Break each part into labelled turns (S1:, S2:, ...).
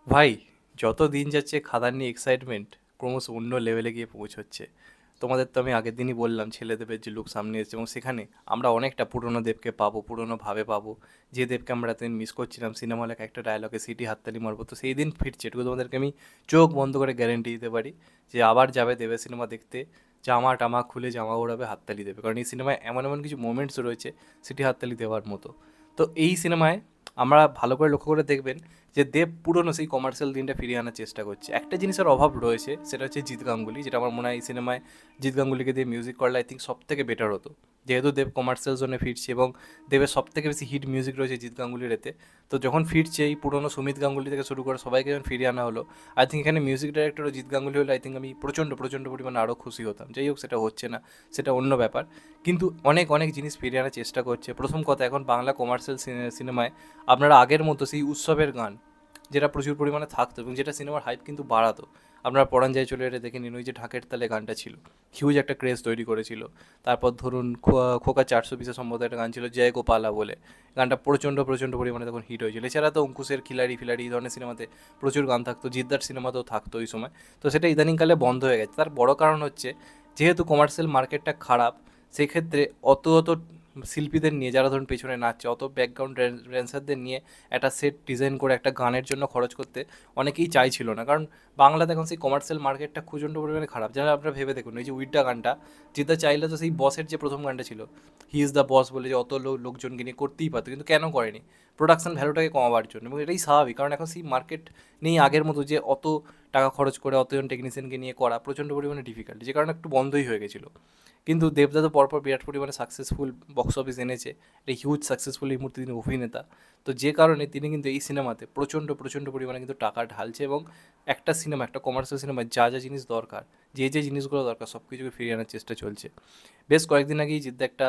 S1: ভাই, যত দিন যাচ্ছে খাদান নিয়ে এক্সাইটমেন্ট ক্রমশ অন্য লেভেলে গিয়ে পৌঁছচ্ছে। তোমাদের তো আমি আগের দিনই বললাম ছেলে দেবের যে লুক সামনে এসেছে, এবং সেখানে আমরা অনেকটা পুরনো দেবকে পাবো, পুরনো ভাবে পাবো। যে দেবকে আমরা এতদিন মিস করছিলাম, সিনেমা হলে একটা ডায়লগে সিটি হাততালি মারবো, তো সেই দিন ফিরছে, এটুকু তোমাদেরকে আমি চোখ বন্ধ করে গ্যারেন্টি দিতে পারি যে আবার যাবে দেবের সিনেমা দেখতে, জামা টামা খুলে জামা ওড়াবে, হাততালি দেবে, কারণ এই সিনেমায় এমন এমন কিছু মোমেন্টস রয়েছে সিটি হাততালি দেওয়ার মতো। তো এই সিনেমায় আমরা ভালো করে লক্ষ্য করে দেখবেন যে দেব পুরনো সেই কমার্শিয়াল দিনটা ফিরিয়ে আনার চেষ্টা করছে। একটা জিনিসের অভাব রয়েছে, সেটা হচ্ছে জিৎ গাঙ্গুলি, যেটা আমার মনে হয় এই সিনেমায় জিৎ গাঙ্গুলিকে দিয়ে মিউজিক করলে আই থিঙ্ক সব থেকে বেটার হতো। যেহেতু দেব কমার্শিয়াল জোনে ফিরছে এবং দেবের সব থেকে বেশি হিট মিউজিক রয়েছে জিৎ গাঙ্গুলির এতে, তো যখন ফিরছে এই পুরনো সুমিত গাঙ্গুলি থেকে শুরু করে সবাইকে যখন ফিরিয়ে আনা হলো, আই থিঙ্ক এখানে মিউজিক ডাইরেক্টরও জিৎ গাঙ্গুলি হলে আই থিঙ্ক আমি প্রচণ্ড প্রচণ্ড পরিমাণে আরও খুশি হতাম। যাই হোক, সেটা হচ্ছে না, সেটা অন্য ব্যাপার। কিন্তু অনেক অনেক জিনিস ফিরিয়ে আনার চেষ্টা করছে। প্রথম কথা, এখন বাংলা কমার্শিয়াল সিনেমায় আপনারা আগের মতো সেই উৎসবের গান, যেটা প্রচুর পরিমাণে থাকতো এবং যেটা সিনেমার হাইপ কিন্তু বাড়াতো, আপনারা পরাণ যায় চলে এটা দেখে নিন, ওই যে ঢাকের তালে গানটা ছিল, হিউজ একটা ক্রেজ তৈরি করেছিল। তারপর ধরুন খোকা 420 সম্ভবত একটা গান ছিল জয় গোপালা বলে, গানটা প্রচণ্ড প্রচণ্ড পরিমাণে তখন হিট হয়েছিল। এছাড়া তো অঙ্কুশের খিলাড়ি ফিলাড়ি এই ধরনের সিনেমাতে প্রচুর গান থাকতো, জিদ্দার সিনেমাতেও থাকতো ওই সময়। তো সেটা ইদানিংকালে বন্ধ হয়ে গেছে। তার বড় কারণ হচ্ছে যেহেতু কমার্শিয়াল মার্কেটটা খারাপ, সেক্ষেত্রে অত অত শিল্পীদের নিয়ে, যারা ধরুন পেছনে নাচছে, অত ব্যাকগ্রাউন্ড ড্যান্সারদের নিয়ে একটা সেট ডিজাইন করে একটা গানের জন্য খরচ করতে অনেকেই চাইছিল না, কারণ বাংলাতে এখন সেই কমার্শিয়াল মার্কেটটা প্রচণ্ড পরিমাণে খারাপ। যেন আপনারা ভেবে দেখুন, এই যে উইড্ডা গানটা, যেটা চাইলে তো সেই বসের যে প্রথম গানটা ছিল, হি ইজ দ্য বস বলে, যে অত লোকজনকে নিয়ে করতেই পারতো, কিন্তু কেন করেনি? প্রোডাকশন ভ্যালুটাকে কমাবার জন্য। এবং এটাই স্বাভাবিক, কারণ এখন সেই মার্কেট নেই আগের মতো যে অত টাকা খরচ করে অতজন টেকনিশিয়ানকে নিয়ে করা প্রচণ্ড পরিমাণে ডিফিকাল্ট, যে কারণে একটু বন্ধই হয়ে গেছিলো। কিন্তু দেবদা তো পরপর বিরাট পরিমাণে সাকসেসফুল বক্স অফিস এনেছে, একটা হিউজ সাকসেসফুল এই মুহূর্তে তিনি অভিনেতা। তো যে কারণে তিনি কিন্তু এই সিনেমাতে প্রচণ্ড প্রচণ্ড পরিমাণে কিন্তু টাকা ঢালছে, এবং একটা সিনেমা, একটা কমার্শিয়াল সিনেমায় যা যা জিনিস দরকার, যে যে জিনিসগুলো দরকার, সব কিছুকে ফিরিয়ে আনার চেষ্টা চলছে। বেশ কয়েকদিন আগেই জিদ্দা একটা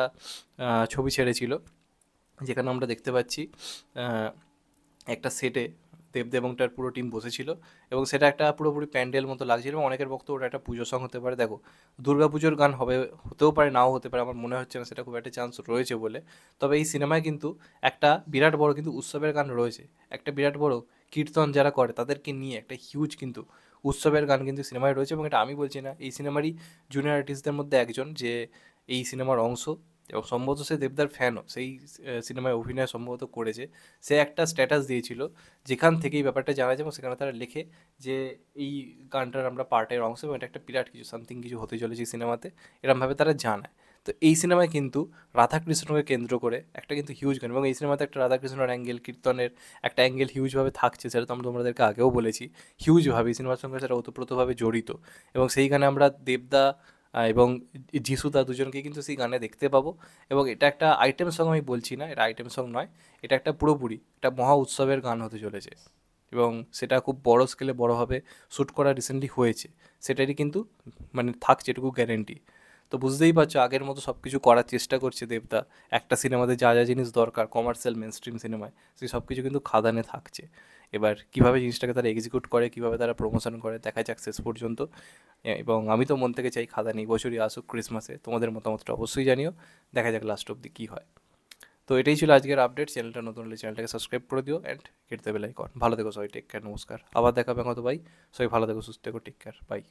S1: ছবি ছেড়েছিল, যেখানে আমরা দেখতে পাচ্ছি একটা সেটে দেবদেব এবং তার পুরো টিম বসেছিল, এবং সেটা একটা পুরোপুরি প্যান্ডেল মতো লাগছিল, এবং অনেকের বক্তব্য ওটা একটা পুজো সং হতে পারে। দেখো, দুর্গা পুজোর গান হবে, হতেও পারে নাও হতে পারে, আমার মনে হচ্ছে না সেটা খুব একটা চান্স রয়েছে বলে। তবে এই সিনেমায় কিন্তু একটা বিরাট বড় কিন্তু উৎসবের গান রয়েছে, একটা বিরাট বড় কীর্তন যারা করে তাদেরকে নিয়ে একটা হিউজ কিন্তু উৎসবের গান কিন্তু সিনেমায় রয়েছে। এবং এটা আমি বলছি না, এই সিনেমারই জুনিয়র আর্টিস্টদের মধ্যে একজন, যে এই সিনেমার অংশ, এবং সম্ভবত সে দেবদার ফ্যানও, সেই সিনেমায় অভিনয় সম্ভবত করেছে। সে একটা স্ট্যাটাস দিয়েছিল, যেখান থেকে এই ব্যাপারটা জানা যায়, এবং সেখানে তারা লেখে যে এই গানটার আমরা পার্টের অংশ, এবং এটা একটা বিরাট কিছু সামথিং কিছু হতে চলেছে এই সিনেমাতে, এরমভাবে তারা জানায়। তো এই সিনেমায় কিন্তু রাধাকৃষ্ণকে কেন্দ্র করে একটা কিন্তু হিউজ গান, এবং এই সিনেমাতে একটা রাধাকৃষ্ণের অ্যাঙ্গেল, কীর্তনের একটা অ্যাঙ্গেল হিউজভাবে থাকছে, সেটা তো আমরা তোমাদেরকে আগেও বলেছি। হিউজভাবে এই সিনেমার সঙ্গে সেটা ওতপ্রোতভাবে জড়িত, এবং সেই গানে আমরা দেবদা এবং যিশুদা দুজনকে কিন্তু সেই গানে দেখতে পাবো। এবং এটা একটা আইটেম সং আমি বলছি না, এটা আইটেম সং নয়, এটা একটা পুরোপুরি একটা মহা উৎসবের গান হতে চলেছে, এবং সেটা খুব বড় স্কেলে বড়োভাবে শ্যুট করা রিসেন্টলি হয়েছে, সেটারই কিন্তু মানে থাকছে এটুকু গ্যারেন্টি। তো বুঝতেই পারছো, আগের মতো সব কিছু করার চেষ্টা করছে দেবদা। একটা সিনেমাতে যা যা জিনিস দরকার কমার্শিয়াল মেন স্ট্রিম সিনেমায়, সেই সব কিছু কিন্তু খাদানে থাকছে। এবার কীভাবে জিনিসটাকে তারা এক্সিকিউট করে, কীভাবে তারা প্রমোশন করে, দেখা যাক শেষ পর্যন্ত। এবং আমি তো মন থেকে চাই খাদান এই বছরই আসুক ক্রিসমাসে। তোমাদের মতামতটা অবশ্যই জানিও, দেখা যাক লাস্ট অব্দি কী হয়। তো এটাই ছিল আজকের আপডেট। চ্যানেলটা নতুন হলে চ্যানেলটাকে সাবস্ক্রাইব করে দিও, and hit the bell icon. ভালো থেকো সবাই, টেক কেয়ার, নমস্কার। আবার দেখাবে হয়তো ভাই, সবাই ভালো থেকো, সুস্থ থেকো, টেক কেয়ার, বাই।